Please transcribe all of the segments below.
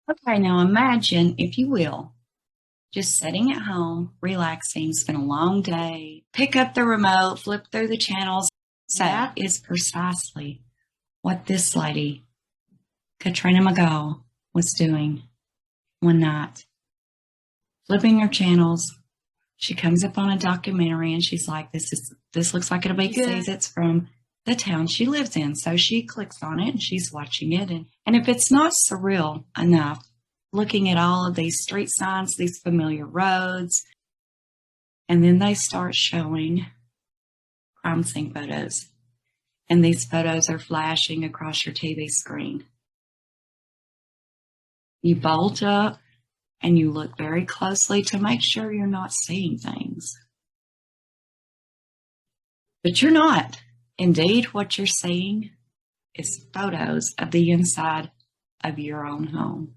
Okay, now imagine, if you will, just sitting at home, relaxing, spend a long day, pick up the remote, flip through the channels. So that is precisely what this lady, Katrina McGall, was doing one night. Flipping her channels, she comes up on a documentary and she's like, this looks like it'll be good. Sees it's from the town she lives in. So she clicks on it and she's watching it. And if it's not surreal enough, looking at all of these street signs, these familiar roads, and then they start showing crime scene photos. And these photos are flashing across your TV screen. You bolt up and you look very closely to make sure you're not seeing things. But you're not. Indeed, what you're seeing is photos of the inside of your own home.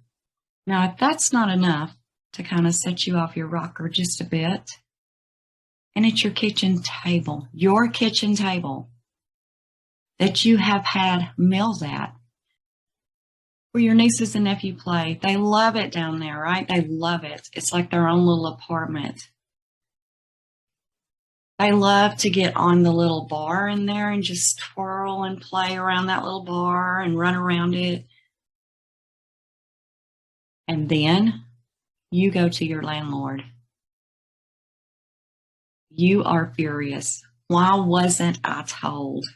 Now, if that's not enough to kind of set you off your rocker just a bit, and it's your kitchen table that you have had meals at, where your nieces and nephew play. They love it down there, right? They love it. It's like their own little apartment. They love to get on the little bar in there and just twirl and play around that little bar and run around it. And then you go to your landlord. You are furious. Why wasn't I told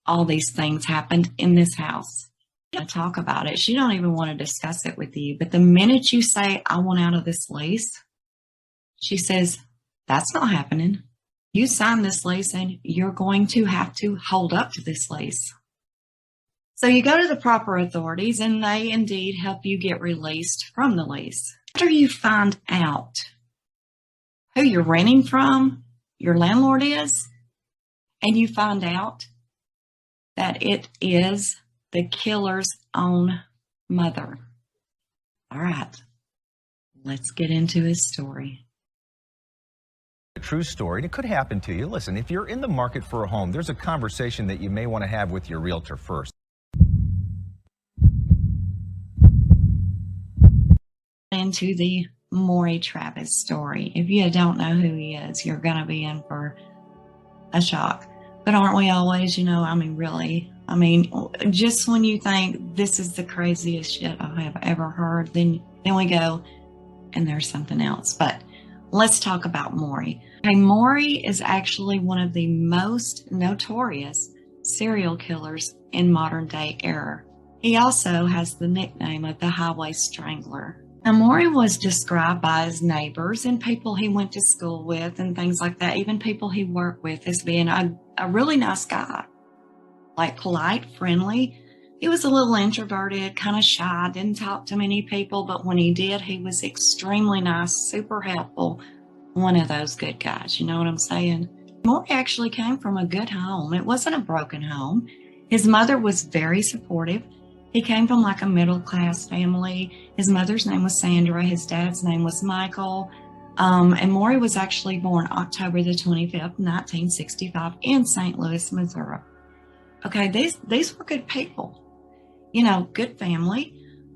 all these things happened in this house? I talk about it. She don't even want to discuss it with you. But the minute you say, I want out of this lease, she says, that's not happening. You signed this lease and you're going to have to hold up to this lease. So you go to the proper authorities and they indeed help you get released from the lease. After you find out who you're renting from, your landlord is, and you find out that it is the killer's own mother. All right, let's get into his story. A true story, and it could happen to you. Listen, if you're in the market for a home, there's a conversation that you may want to have with your realtor first. Into the Maury Travis story. If you don't know who he is, you're going to be in for a shock. But aren't we always, really? Just when you think this is the craziest shit I have ever heard, then we go and there's something else. But let's talk about Maury. Okay, Maury is actually one of the most notorious serial killers in modern day era. He also has the nickname of the Highway Strangler. Now, Maury was described by his neighbors and people he went to school with and things like that, even people he worked with, as being a really nice guy, like polite, friendly. He was a little introverted, kind of shy, didn't talk to many people, but when he did, he was extremely nice, super helpful, one of those good guys, you know what I'm saying? Maury actually came from a good home. It wasn't a broken home. His mother was very supportive. He came from like a middle-class family. His mother's name was Sandra. His dad's name was Michael. And Maury was actually born October the 25th, 1965 in St. Louis, Missouri. Okay, these were good people. Good family.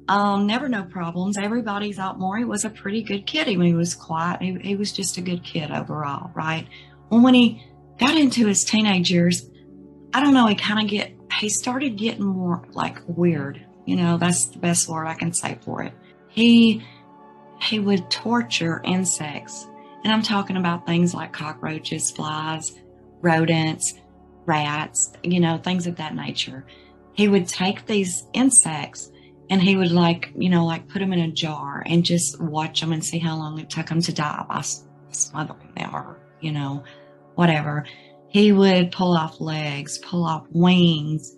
Never no problems. Everybody thought Maury was a pretty good kid. He was quiet. He was just a good kid overall, right? Well, when he got into his teenage years, I don't know, he started getting more like weird. That's the best word I can say for it. He would torture insects. And I'm talking about things like cockroaches, flies, rodents, rats, things of that nature. He would take these insects and he would put them in a jar and just watch them and see how long it took them to die by smothering them or, whatever. He would pull off legs, pull off wings,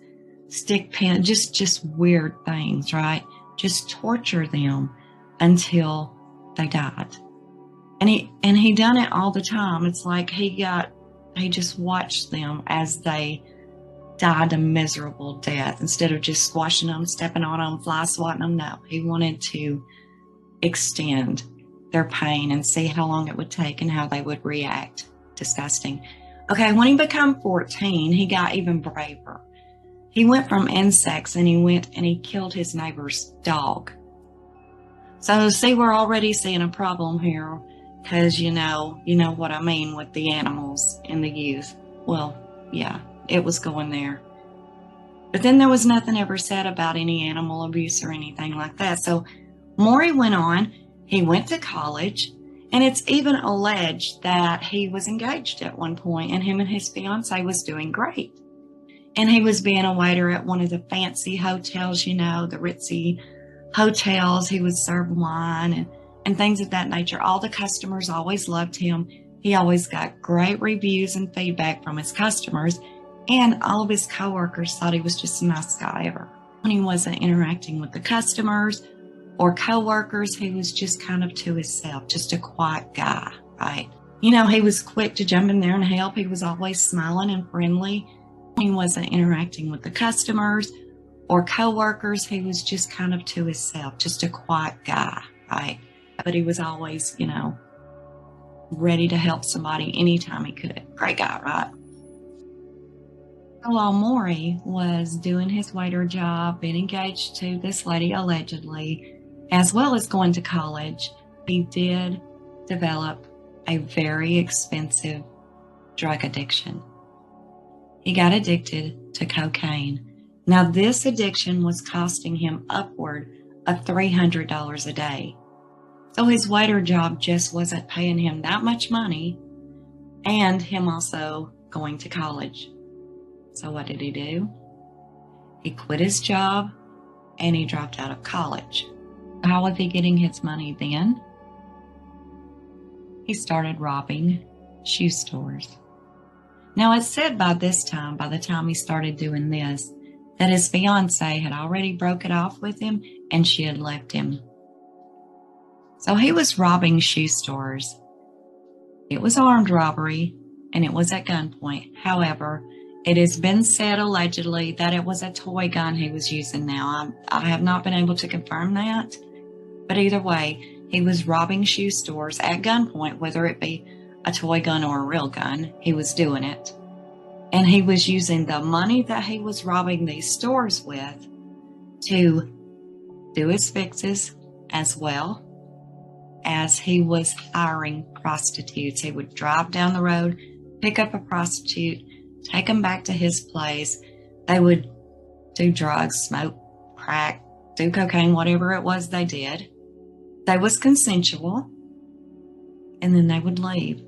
stick pin, just weird things, right? Just torture them until they died. And he done it all the time. It's like he just watched them as they died a miserable death instead of just squashing them, stepping on them, fly swatting them. No, he wanted to extend their pain and see how long it would take and how they would react. Disgusting. Okay, when he became 14, he got even braver. He went from insects and he killed his neighbor's dog. So see, we're already seeing a problem here because you know what I mean with the animals and the youth. Well, yeah, it was going there. But then there was nothing ever said about any animal abuse or anything like that. So Maury went on, he went to college, and it's even alleged that he was engaged at one point and him and his fiance was doing great. And he was being a waiter at one of the fancy hotels, the ritzy hotels. He would serve wine and things of that nature. All the customers always loved him. He always got great reviews and feedback from his customers. And all of his coworkers thought he was just the nicest guy ever. When he wasn't interacting with the customers or coworkers, he was just kind of to himself, just a quiet guy, right? He was quick to jump in there and help. He was always smiling and friendly. When he wasn't interacting with the customers or coworkers, he was just kind of to himself, just a quiet guy, right? But he was always, ready to help somebody anytime he could. Great guy, right? While Maury was doing his waiter job, being engaged to this lady allegedly, as well as going to college, he did develop a very expensive drug addiction. He got addicted to cocaine. Now, this addiction was costing him upward of $300 a day. So his waiter job just wasn't paying him that much money, and him also going to college. So what did he do? He quit his job and he dropped out of college. How was he getting his money then? He started robbing shoe stores. Now it's said by the time he started doing this, that his fiance had already broke it off with him and she had left him. So he was robbing shoe stores. It was armed robbery and it was at gunpoint. However, it has been said allegedly that it was a toy gun he was using now. I have not been able to confirm that. But either way, he was robbing shoe stores at gunpoint, whether it be a toy gun or a real gun, he was doing it. And he was using the money that he was robbing these stores with to do his fixes, as well as he was hiring prostitutes. He would drive down the road, pick up a prostitute, take them back to his place. They would do drugs, smoke, crack, do cocaine, whatever it was they did. They was consensual, and then they would leave.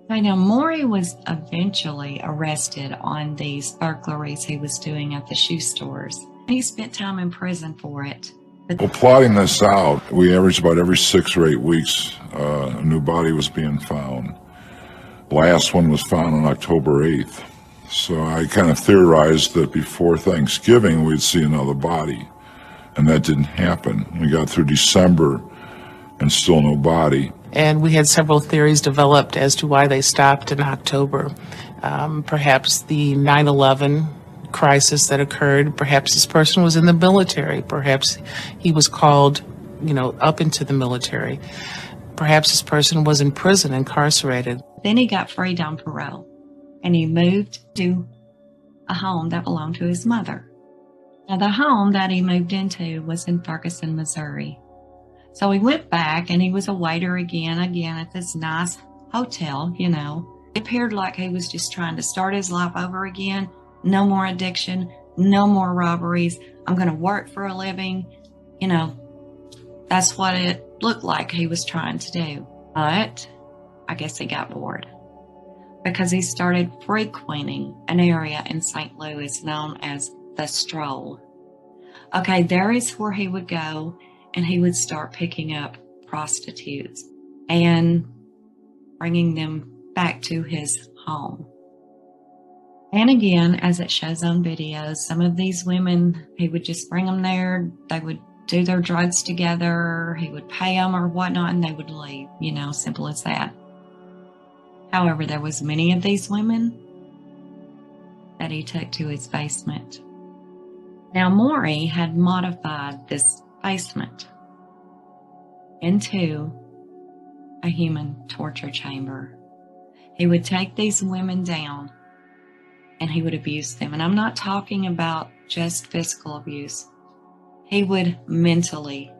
Okay, now Maury was eventually arrested on these burglaries he was doing at the shoe stores. He spent time in prison for it. Well, plotting this out, we averaged about every 6 or 8 weeks, a new body was being found. Last one was found on October 8th. So I kind of theorized that before Thanksgiving we'd see another body, and that didn't happen. We got through December and still no body. And we had several theories developed as to why they stopped in October. Perhaps the 9/11 crisis that occurred, perhaps this person was in the military, perhaps he was called, up into the military. Perhaps this person was in prison, incarcerated. Then he got freed on parole, and he moved to a home that belonged to his mother. Now, the home that he moved into was in Ferguson, Missouri. So he went back, and he was a waiter again at this nice hotel, It appeared like he was just trying to start his life over again. No more addiction, no more robberies. I'm going to work for a living. That's what it looked like he was trying to do. But I guess he got bored because he started frequenting an area in St. Louis known as the Stroll. Okay, there is where he would go, and he would start picking up prostitutes and bringing them back to his home. And again, as it shows on videos, some of these women, he would just bring them there. They would do their drugs together. He would pay them or whatnot, and they would leave, simple as that. However, there was many of these women that he took to his basement. Now, Maury had modified this basement into a human torture chamber. He would take these women down and he would abuse them. And I'm not talking about just physical abuse. He would mentally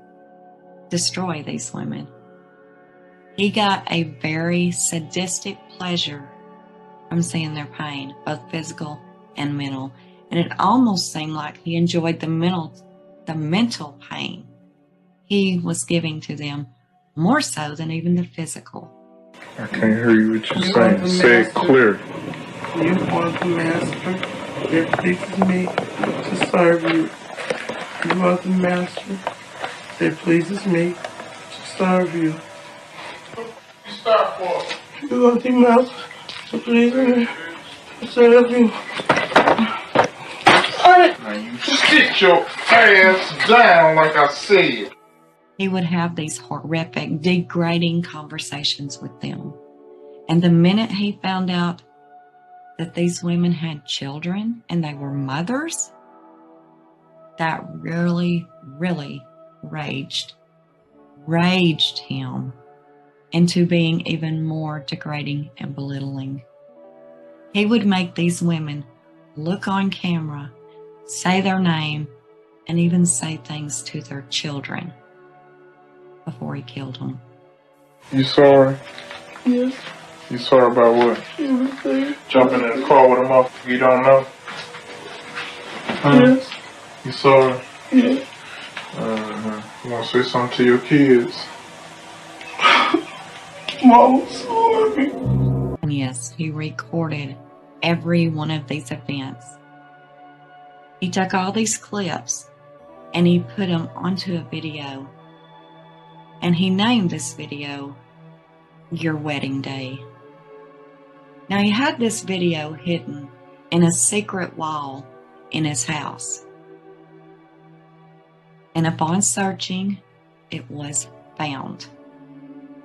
destroy these women. He got a very sadistic pleasure from seeing their pain, both physical and mental. And it almost seemed like he enjoyed the mental pain he was giving to them more so than even the physical. I can't hear you what you're saying. Say it clear. You are the master that pleases me to serve you. You are the master that pleases me to serve you. Stop for You are the master that pleases me to serve you. Now you sit your ass down like I said. He would have these horrific, degrading conversations with them. And the minute he found out that these women had children and they were mothers, that really, really raged him into being even more degrading and belittling. He would make these women look on camera, say their name, and even say things to their children before he killed them. You sorry? Yes, You sorry about what? everything. Jumping in the car with him off you don't know? Huh? Yes, You sorry? yes. You want to say something to your kids? Mom, sorry. And yes, he recorded every one of these events. He took all these clips and he put them onto a video. And he named this video Your Wedding Day. Now, he had this video hidden in a secret wall in his house. And upon searching, it was found.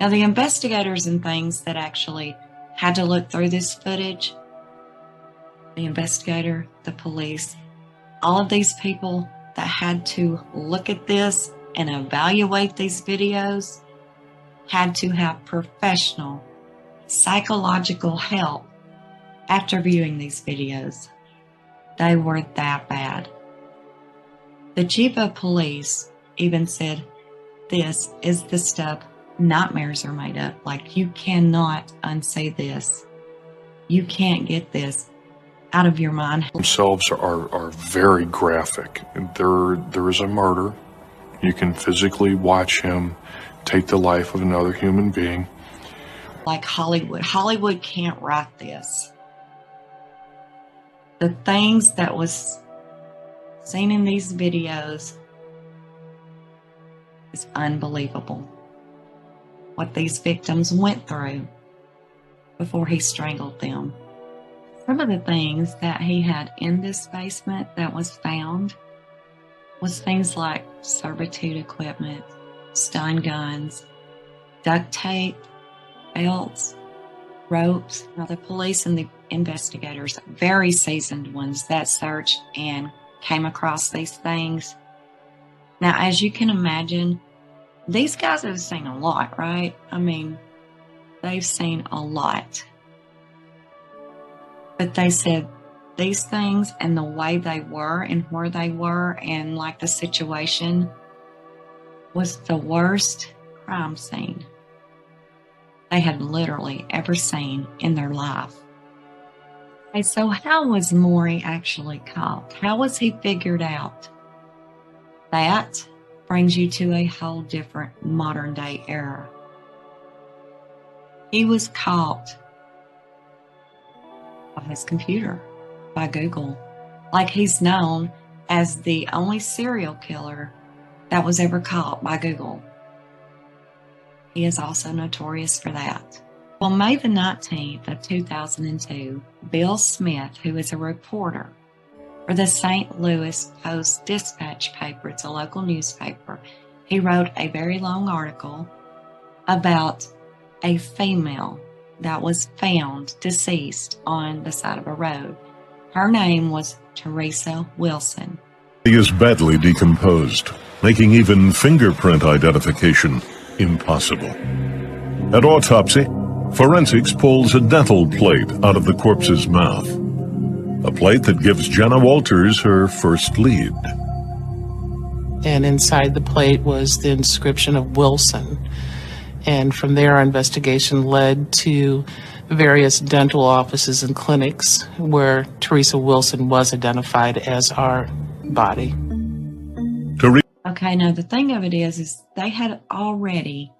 Now, the investigators and things that actually had to look through this footage, the investigator, the police, all of these people that had to look at this and evaluate these videos had to have professional psychological help after viewing these videos. They were that bad. The chief of police even said, this is the stuff nightmares are made of. Like, you cannot unsay this. You can't get this out of your mind. Themselves are very graphic. There is a murder. You can physically watch him take the life of another human being. Like Hollywood. Hollywood can't write this. The things that was seen in these videos is unbelievable. What these victims went through before he strangled them. Some of the things that he had in this basement that was found was things like servitude equipment, stun guns, duct tape, belts, ropes. Now, the police and the investigators, very seasoned ones that searched and came across these things. Now, as you can imagine, these guys have seen a lot, right? I mean, they've seen a lot. But they said these things and the way they were and where they were and like the situation was the worst crime scene they had literally ever seen in their life. Okay, so how was Maury actually caught? How was he figured out? That brings you to a whole different modern day era. He was caught by his computer, by Google. Like, he's known as the only serial killer that was ever caught by Google. He is also notorious for that. On May the 19th of 2002, Bill Smith, who is a reporter for the St. Louis Post-Dispatch paper, it's a local newspaper, he wrote a very long article about a female that was found deceased on the side of a road. Her name was Teresa Wilson. He is badly decomposed, making even fingerprint identification impossible. At autopsy, forensics pulls a dental plate out of the corpse's mouth, a plate that gives Jenna Walters her first lead. And inside the plate was the inscription of Wilson. And from there, our investigation led to various dental offices and clinics where Teresa Wilson was identified as our body. Okay, now the thing of it is they had already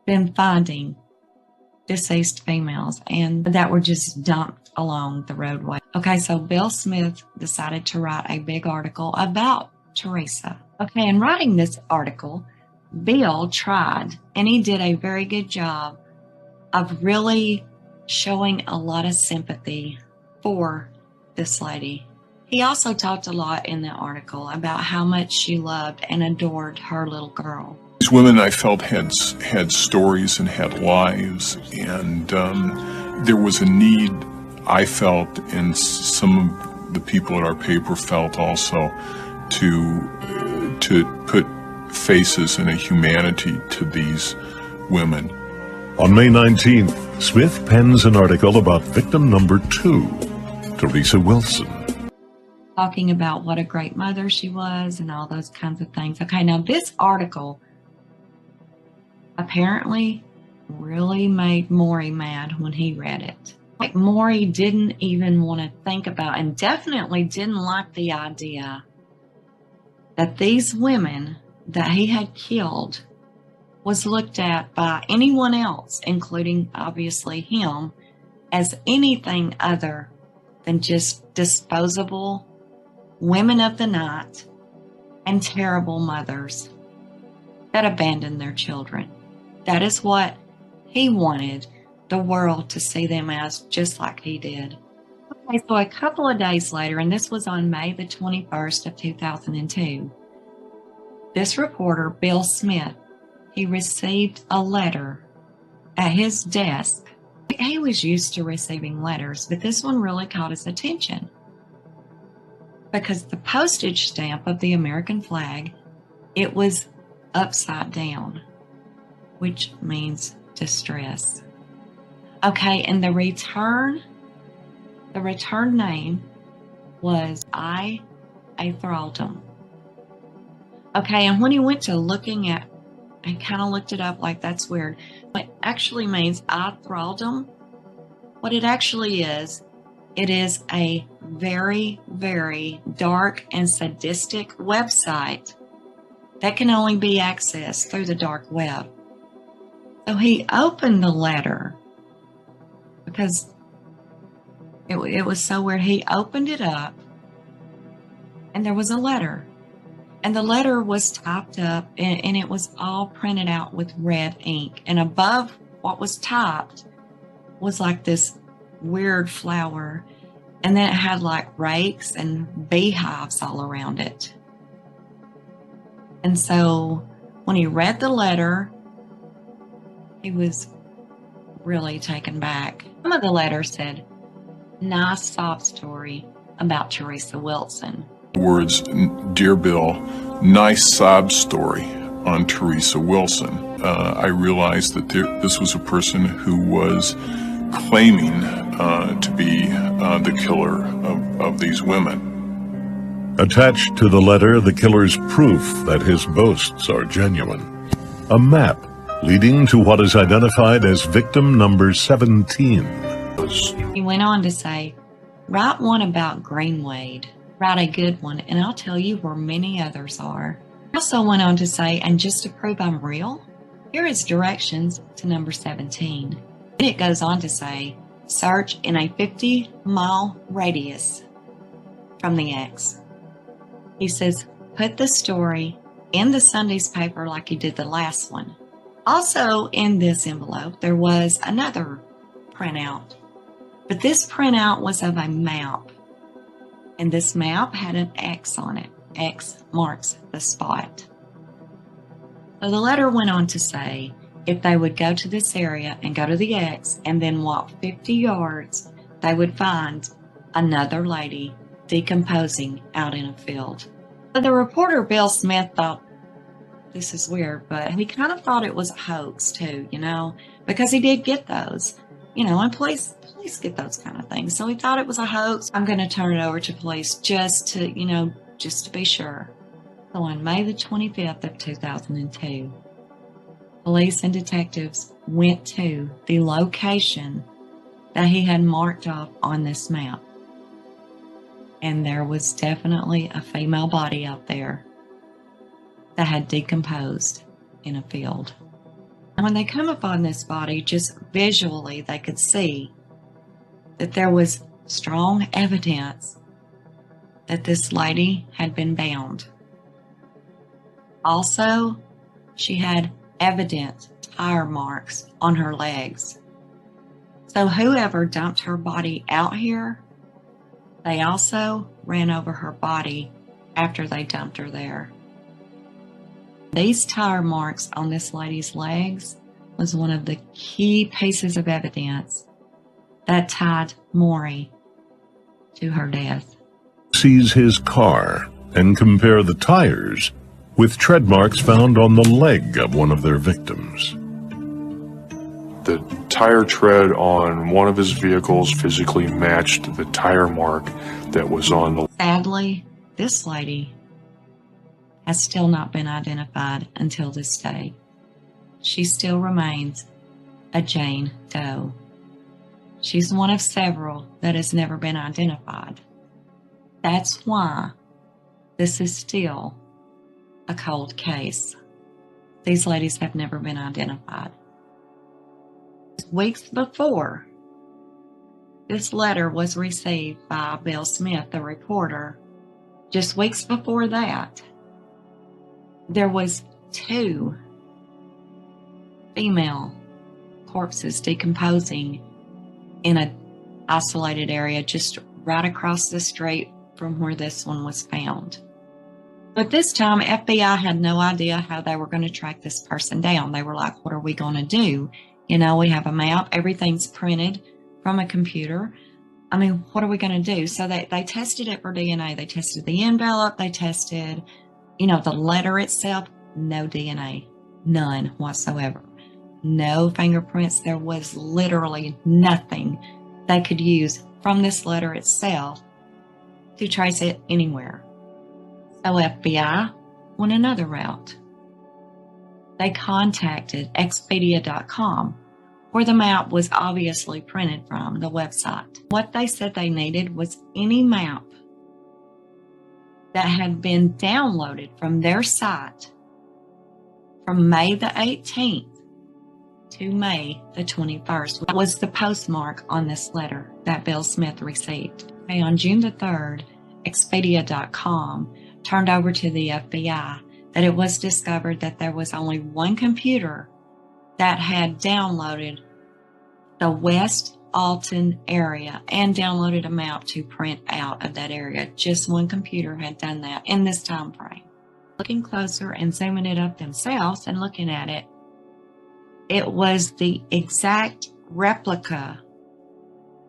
been finding deceased females and that were just dumped along the roadway. Okay, so Bill Smith decided to write a big article about Teresa. Okay, in writing this article, Bill tried, and he did a very good job of really showing a lot of sympathy for this lady. He also talked a lot in the article about how much she loved and adored her little girl. These women, I felt, had stories and had lives, and there was a need, I felt, and some of the people at our paper felt also, to put faces and a humanity to these women. On May 19th, Smith pens an article about victim number 2, Teresa Wilson. Talking about what a great mother she was and all those kinds of things. Okay, now this article apparently really made Maury mad when he read it. Like, Maury didn't even want to think about, and definitely didn't like the idea that these women that he had killed was looked at by anyone else, including obviously him, as anything other than just disposable women of the night and terrible mothers that abandoned their children. That is what he wanted the world to see them as, just like he did. Okay, so a couple of days later, and this was on May the 21st of 2002, this reporter, Bill Smith, he received a letter at his desk. He was used to receiving letters, but this one really caught his attention because the postage stamp of the American flag, it was upside down, which means distress. Okay, and the return name was I, a thraldom. Okay, and when he went to looking at, I kind of looked it up like that's weird. It actually means I thraldom. What it actually is, it is a very, very dark and sadistic website that can only be accessed through the dark web. So he opened the letter because it was so weird. He opened it up and there was a letter. And the letter was typed up and it was all printed out with red ink. And above what was typed was like this weird flower. And then it had like rakes and beehives all around it. And so when he read the letter, he was really taken back. Some of the letter said, "Nice sob story about Teresa Wilson." Words, "Dear Bill, nice sob story on Teresa Wilson." I realized that this was a person who was claiming to be the killer of these women. Attached to the letter, the killer's proof that his boasts are genuine. A map leading to what is identified as victim number 17. He went on to say, "Write one about Greenwade. Write a good one, and I'll tell you where many others are." He also went on to say, "And just to prove I'm real, here is directions to number 17. And it goes on to say, "Search in a 50-mile radius from the X." He says, "Put the story in the Sunday's paper like you did the last one." Also in this envelope, there was another printout. But this printout was of a map. And this map had an X on it. X marks the spot. So the letter went on to say, if they would go to this area and go to the X and then walk 50 yards, they would find another lady decomposing out in a field. So the reporter, Bill Smith, thought, this is weird, but he kind of thought it was a hoax too, because he did get those, and police get those kind of things. So he thought it was a hoax. I'm going to turn it over to police just to be sure. So on May the 25th of 2002, police and detectives went to the location that he had marked off on this map. And there was definitely a female body out there that had decomposed in a field. And when they come upon this body, just visually, they could see that there was strong evidence that this lady had been bound. Also, she had evident tire marks on her legs. So whoever dumped her body out here, they also ran over her body after they dumped her there. These tire marks on this lady's legs was one of the key pieces of evidence that tied Maury to her death. Seize his car and compare the tires with tread marks found on the leg of one of their victims. The tire tread on one of his vehicles physically matched the tire mark that was on the... Sadly, this lady has still not been identified until this day. She still remains a Jane Doe. She's one of several that has never been identified. That's why this is still a cold case. These ladies have never been identified. Weeks before this letter was received by Bill Smith, the reporter, just weeks before that, there was 2 female corpses decomposing in an isolated area just right across the street from where this one was found. But this time, FBI had no idea how they were going to track this person down. They were like, what are we going to do? You know, we have a map. Everything's printed from a computer. I mean, what are we going to do? So they tested it for DNA. They tested the envelope. They tested, the letter itself. No DNA. None whatsoever. No fingerprints. There was literally nothing they could use from this letter itself to trace it anywhere. So FBI went another route. They contacted Expedia.com, where the map was obviously printed from, the website. What they said they needed was any map that had been downloaded from their site from May the 18th to May the 21st. That was the postmark on this letter that Bill Smith received. Okay, on June the 3rd, Expedia.com turned over to the FBI that it was discovered that there was only one computer that had downloaded the West Alton area and downloaded a map to print out of that area. Just one computer had done that in this time frame. Looking closer and zooming it up themselves and looking at it, it was the exact replica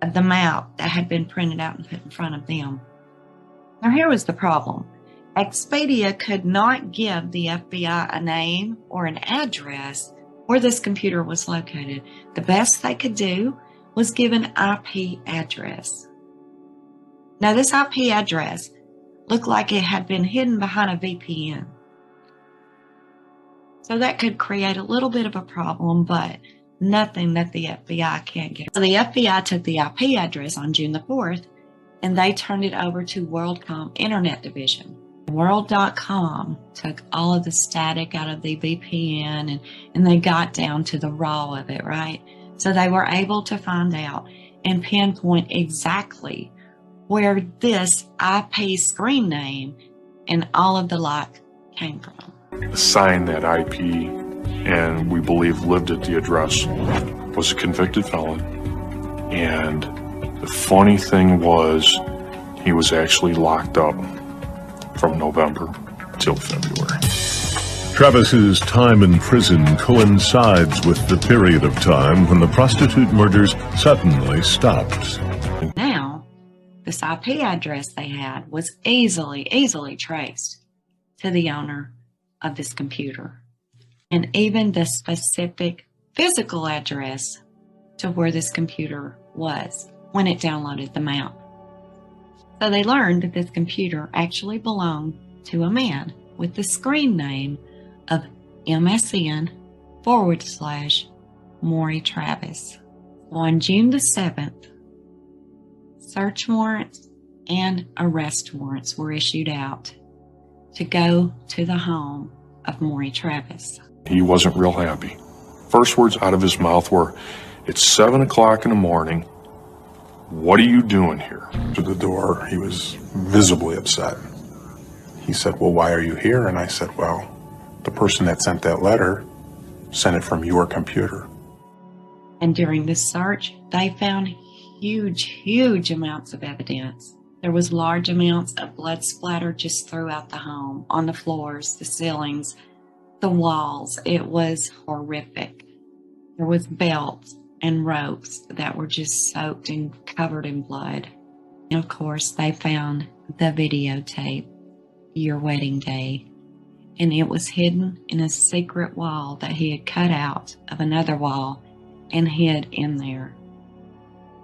of the map that had been printed out and put in front of them. Now here was the problem. Expedia could not give the FBI a name or an address where this computer was located. The best they could do was give an IP address. Now this IP address looked like it had been hidden behind a VPN. So that could create a little bit of a problem, but nothing that the FBI can't get. So the FBI took the IP address on June the 4th and they turned it over to WorldCom Internet Division. World.com took all of the static out of the VPN and they got down to the raw of it, right? So they were able to find out and pinpoint exactly where this IP screen name and all of the like came from. Assigned that IP and we believe lived at the address was a convicted felon. And the funny thing was he was actually locked up from November till February. Travis's time in prison coincides with the period of time when the prostitute murders suddenly stopped. Now, this IP address they had was easily traced to the owner of this computer. And even the specific physical address to where this computer was when it downloaded the map. So they learned that this computer actually belonged to a man with the screen name of MSN/Maury Travis. On June the 7th, search warrants and arrest warrants were issued out to go to the home of Maury Travis. He wasn't real happy. First words out of his mouth were, "It's 7 o'clock in the morning. What are you doing here?" To the door, he was visibly upset. He said, "Well, why are you here?" And I said, "Well, the person that sent that letter sent it from your computer." And during this search, they found huge amounts of evidence. There was large amounts of blood splatter just throughout the home, on the floors, the ceilings, the walls. It was horrific. There was belts and ropes that were just soaked and covered in blood. And of course, they found the videotape, your wedding day, and it was hidden in a secret wall that he had cut out of another wall and hid in there.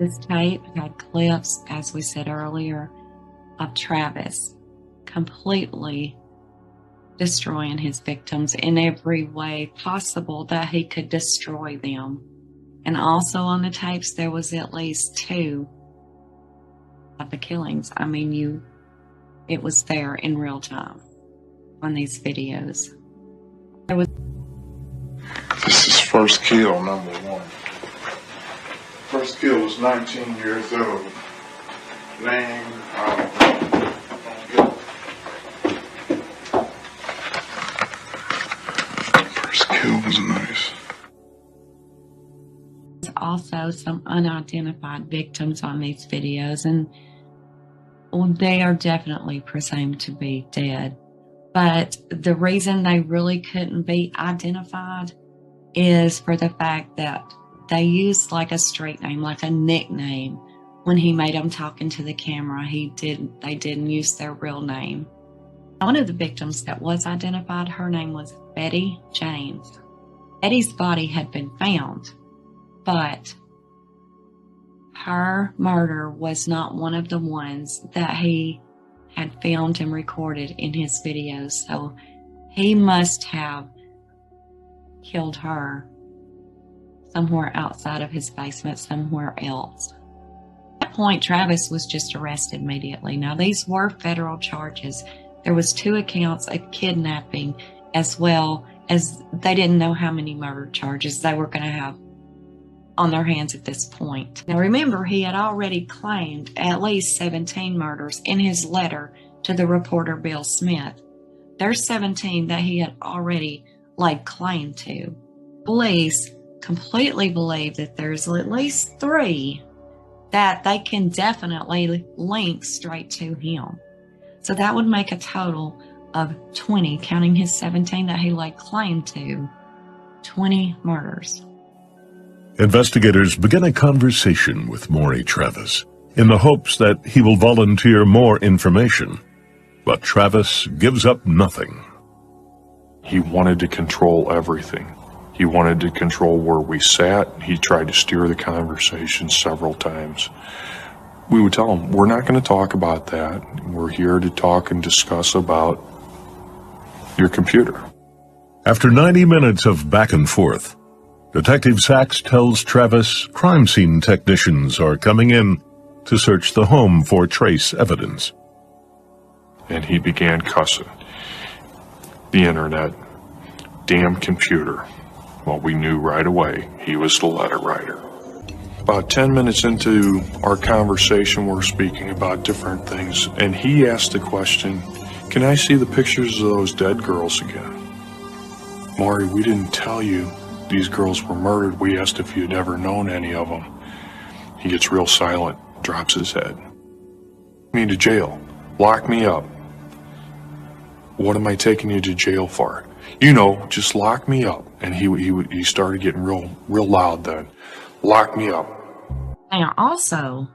This tape had clips, as we said earlier, of Travis completely destroying his victims in every way possible that he could destroy them. And also on the tapes, there was at least 2 of the killings. I mean, it was there in real time on these videos. This is first kill number 1. First kill was 19 years old. Name, first kill was nice. There's also some unidentified victims on these videos, and they are definitely presumed to be dead. But the reason they really couldn't be identified is for the fact that they used like a street name, like a nickname. When he made them talk into the camera, they didn't use their real name. One of the victims that was identified, her name was Betty James. Betty's body had been found, but her murder was not one of the ones that he had filmed and recorded in his videos. So he must have killed her somewhere outside of his basement, somewhere else. At that point, Travis was just arrested immediately. Now, these were federal charges. There was 2 accounts of kidnapping, as well as they didn't know how many murder charges they were going to have on their hands at this point. Now, remember, he had already claimed at least 17 murders in his letter to the reporter Bill Smith. There's 17 that he had already laid claim to. Police completely believe that there's at least 3 that they can definitely link straight to him. So that would make a total of 20, counting his 17 that he laid claim to, 20 murders. Investigators begin a conversation with Maury Travis in the hopes that he will volunteer more information. But Travis gives up nothing. He wanted to control everything. He wanted to control where we sat. He tried to steer the conversation several times. We would tell him, we're not going to talk about that. We're here to talk and discuss about your computer. After 90 minutes of back and forth, Detective Sachs tells Travis crime scene technicians are coming in to search the home for trace evidence. And he began cussing. The internet, damn computer. Well, we knew right away he was the letter writer. About 10 minutes into our conversation, we're speaking about different things, and he asked the question, "Can I see the pictures of those dead girls again?" "Maury, we didn't tell you these girls were murdered. We asked if you'd ever known any of them." He gets real silent, drops his head. "Me to jail. Lock me up." "What am I taking you to jail for?" "You know, just lock me up." And he started getting real loud then. "Lock me up." Now, also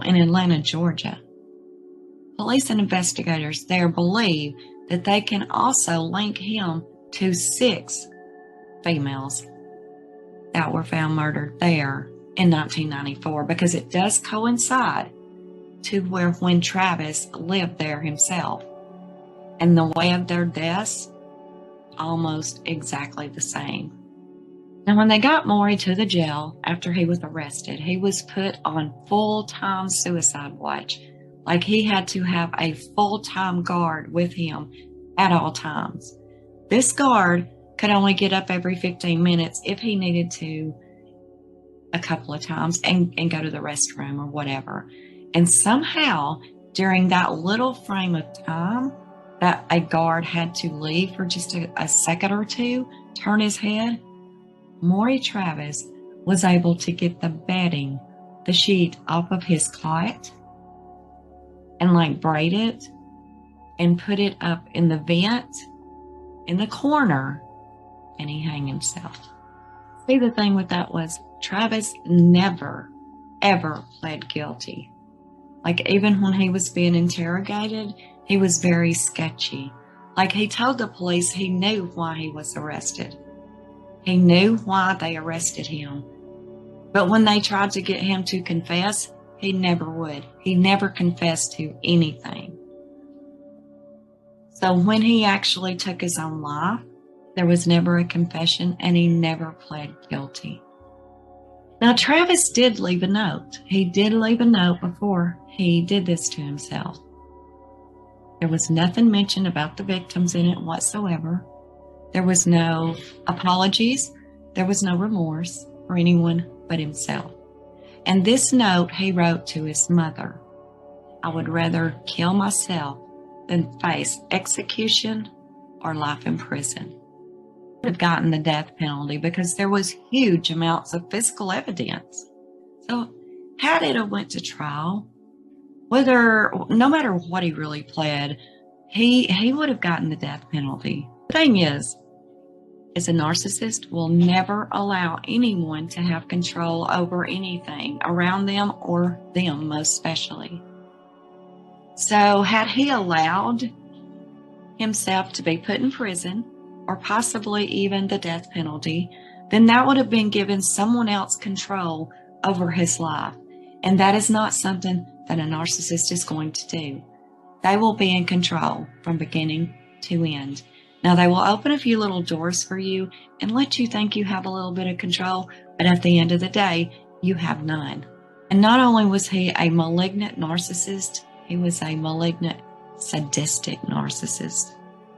in Atlanta, Georgia, police and investigators there believe that they can also link him to 6 females that were found murdered there in 1994, because it does coincide to when Travis lived there himself. and the way of their deaths, almost exactly the same. Now, when they got Maury to the jail after he was arrested, he was put on full-time suicide watch. Like he had to have a full-time guard with him at all times. This guard could only get up every 15 minutes if he needed to a couple of times and go to the restroom or whatever. And somehow, during that little frame of time that a guard had to leave for just a second or two, turn his head, Maury Travis was able to get the bedding, the sheet off of his cot and like braid it and put it up in the vent in the corner, and he hung himself. See, the thing with that was Travis never, ever pled guilty. Like even when he was being interrogated, he was very sketchy. Like he told the police he knew why he was arrested. He knew why they arrested him. But when they tried to get him to confess, he never would. He never confessed to anything. So when he actually took his own life, there was never a confession and he never pled guilty. Now, Travis did leave a note. He did leave a note before he did this to himself. There was nothing mentioned about the victims in it whatsoever. There was no apologies. There was no remorse for anyone but himself. And this note he wrote to his mother: I would rather kill myself than face execution or life in prison. He would have gotten the death penalty because there was huge amounts of physical evidence. So had it have went to trial, no matter what he really pled, he would have gotten the death penalty. The thing is a narcissist will never allow anyone to have control over anything around them or them most especially. So had he allowed himself to be put in prison or possibly even the death penalty, then that would have been given someone else control over his life. And that is not something that a narcissist is going to do. They will be in control from beginning to end. Now, they will open a few little doors for you and let you think you have a little bit of control, but at the end of the day, you have none. And not only was he a malignant narcissist, he was a malignant, sadistic narcissist.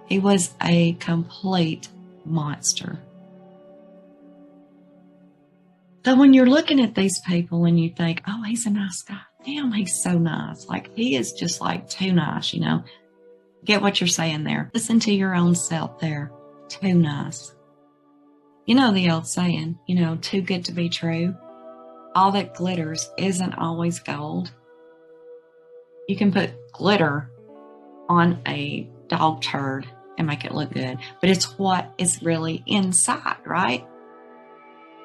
He was a complete monster. So when you're looking at these people and you think, oh, he's a nice guy. Damn, he's so nice. Like, he is just like too nice, you know. Get what you're saying there. Listen to your own self there. Too nice. You know the old saying, you know, too good to be true. All that glitters isn't always gold. You can put glitter on a dog turd and make it look good, but it's what is really inside, right?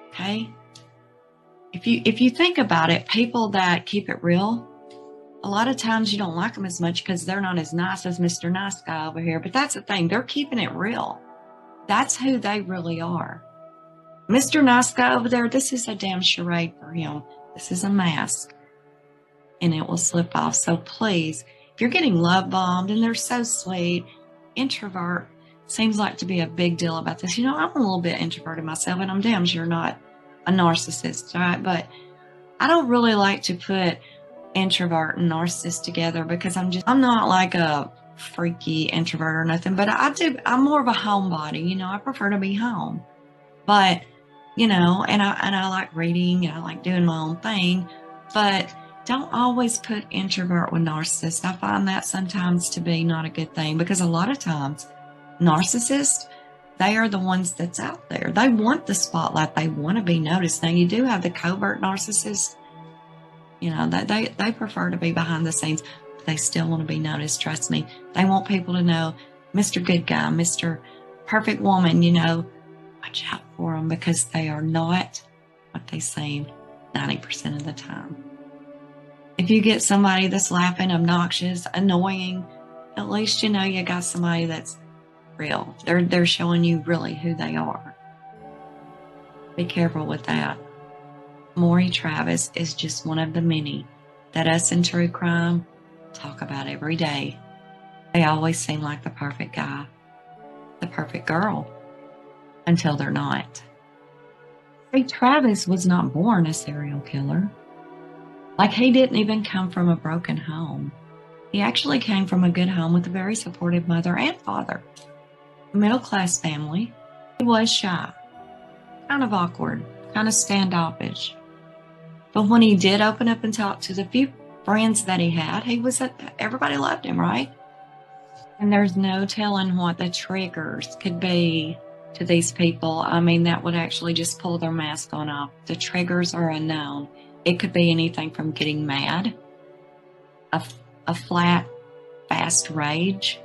Okay? If you think about it, people that keep it real, a lot of times you don't like them as much because they're not as nice as Mr. Nice Guy over here. But that's the thing. They're keeping it real. That's who they really are. Mr. Nice Guy over there, this is a damn charade for him. This is a mask. And it will slip off. So please, if you're getting love bombed and they're so sweet, introvert seems like to be a big deal about this. You know, I'm a little bit introverted myself, and I'm damn sure not a narcissist, all right? But I don't really like to put introvert and narcissist together because I'm not like a freaky introvert or nothing, but I'm more of a homebody, you know. I prefer to be home, but you know, and I like reading and I like doing my own thing, but don't always put introvert with narcissist. I find that sometimes to be not a good thing because a lot of times narcissists, they are the ones that's out there. They want the spotlight. They want to be noticed. Now you do have the covert narcissist. You know, they prefer to be behind the scenes, but they still want to be noticed. Trust me. They want people to know, Mr. Good Guy, Mr. Perfect Woman, you know, watch out for them because they are not what they seem 90% of the time. If you get somebody that's laughing, obnoxious, annoying, at least you know you got somebody that's real. They're showing you really who they are. Be careful with that. Maury Travis is just one of the many that us in true crime talk about every day. They always seem like the perfect guy, the perfect girl, until they're not. See, Travis was not born a serial killer. Like, he didn't even come from a broken home. He actually came from a good home with a very supportive mother and father. A middle-class family. He was shy, kind of awkward, kind of standoffish. But when he did open up and talk to the few friends that he had, everybody loved him, right? And there's no telling what the triggers could be to these people. I mean, that would actually just pull their mask on off. The triggers are unknown. It could be anything from getting mad, a flat, fast rage.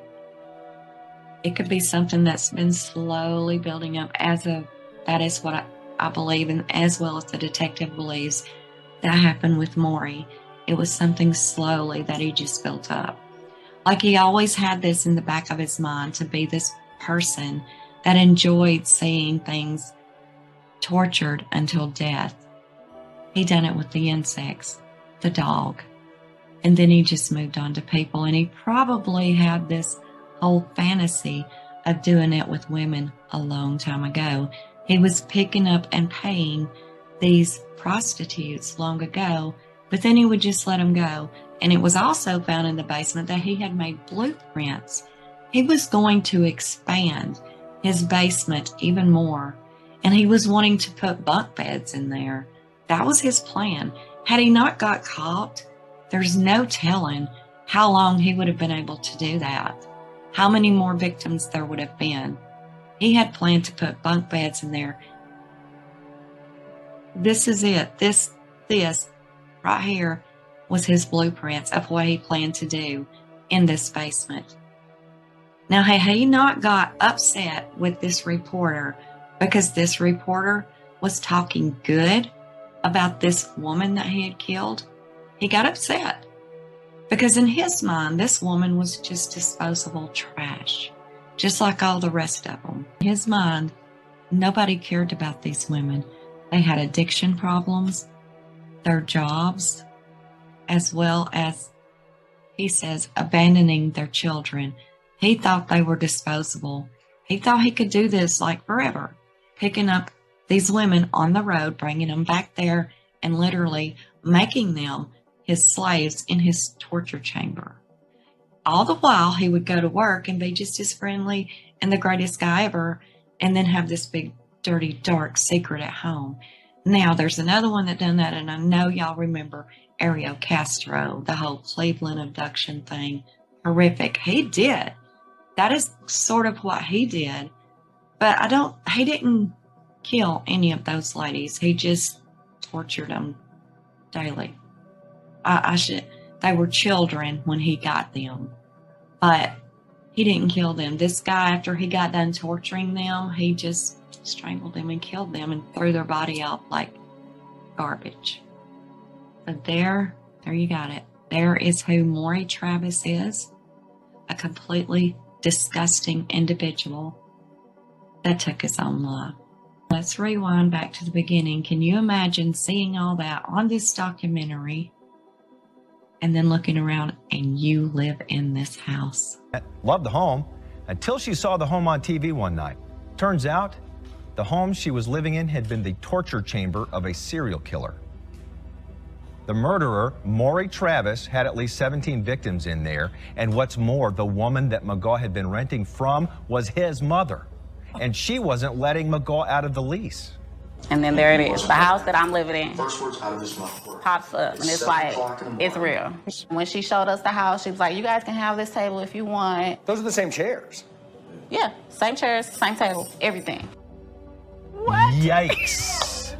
It could be something that's been slowly building up that is what I believe, and as well as the detective believes, that happened with Maury. It was something slowly that he just built up. Like, he always had this in the back of his mind to be this person that enjoyed seeing things tortured until death. He done it with the insects, the dog, and then he just moved on to people. And he probably had this whole fantasy of doing it with women a long time ago. He was picking up and paying these prostitutes long ago, but then he would just let them go. And it was also found in the basement that he had made blueprints. He was going to expand his basement even more, and he was wanting to put bunk beds in there. That was his plan. Had he not got caught, there's no telling how long he would have been able to do that, how many more victims there would have been. He had planned to put bunk beds in there. This is it. This right here was his blueprints of what he planned to do in this basement. Now, had he not got upset with this reporter because this reporter was talking good about this woman that he had killed, he got upset because in his mind, this woman was just disposable trash, just like all the rest of them. In his mind, nobody cared about these women. They had addiction problems, their jobs, as well as, he says, abandoning their children. He thought they were disposable. He thought he could do this like forever, picking up these women on the road, bringing them back there, and literally making them his slaves in his torture chamber. All the while, he would go to work and be just as friendly and the greatest guy ever, and then have this big, dirty, dark secret at home. Now, there's another one that done that, and I know y'all remember Ariel Castro, the whole Cleveland abduction thing. Horrific. He did. That is sort of what he did. But he didn't kill any of those ladies. He just tortured them daily. They were children when he got them, but he didn't kill them. This guy, after he got done torturing them, he just strangled them and killed them and threw their body out like garbage. But there you got it. There is who Maury Travis is, a completely disgusting individual that took his own life. Let's rewind back to the beginning. Can you imagine seeing all that on this documentary and then looking around and you live in this house? Loved the home until she saw the home on TV one night. Turns out the home she was living in had been the torture chamber of a serial killer. The murderer, Maury Travis, had at least 17 victims in there. And what's more, the woman that McGaw had been renting from was his mother. And she wasn't letting McGaw out of the lease. And then there it is, the house that I'm living in. First words out of his mouth pops up, and it's like, it's real. When she showed us the house, she was like, you guys can have this table if you want. Those are the same chairs. Yeah, same chairs, same table, everything. What? Yikes.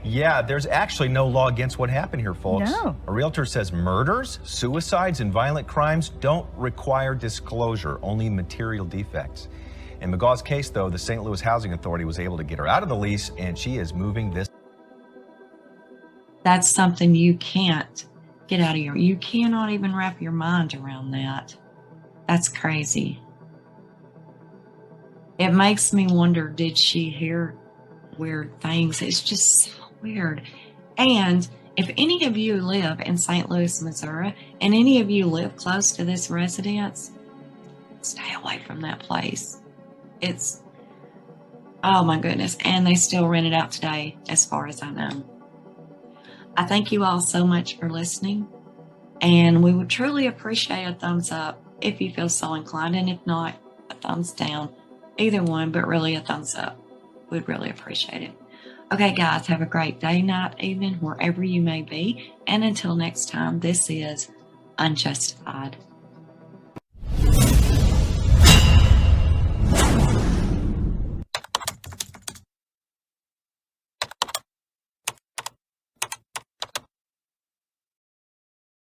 Yeah, there's actually no law against what happened here, folks. No. A realtor says murders, suicides, and violent crimes don't require disclosure, only material defects. In McGaw's case, though, the St. Louis Housing Authority was able to get her out of the lease, and she is moving this. That's something you can't get out of you cannot even wrap your mind around that. That's crazy. It makes me wonder, did she hear weird things? It's just so weird. And if any of you live in St. Louis, Missouri, and any of you live close to this residence, stay away from that place. It's, oh my goodness. And they still rent it out today, as far as I know. I thank you all so much for listening. And we would truly appreciate a thumbs up if you feel so inclined. And if not, a thumbs down. Either one, but really a thumbs up. We'd really appreciate it. Okay, guys, have a great day, night, evening, wherever you may be. And until next time, this is Unjustified.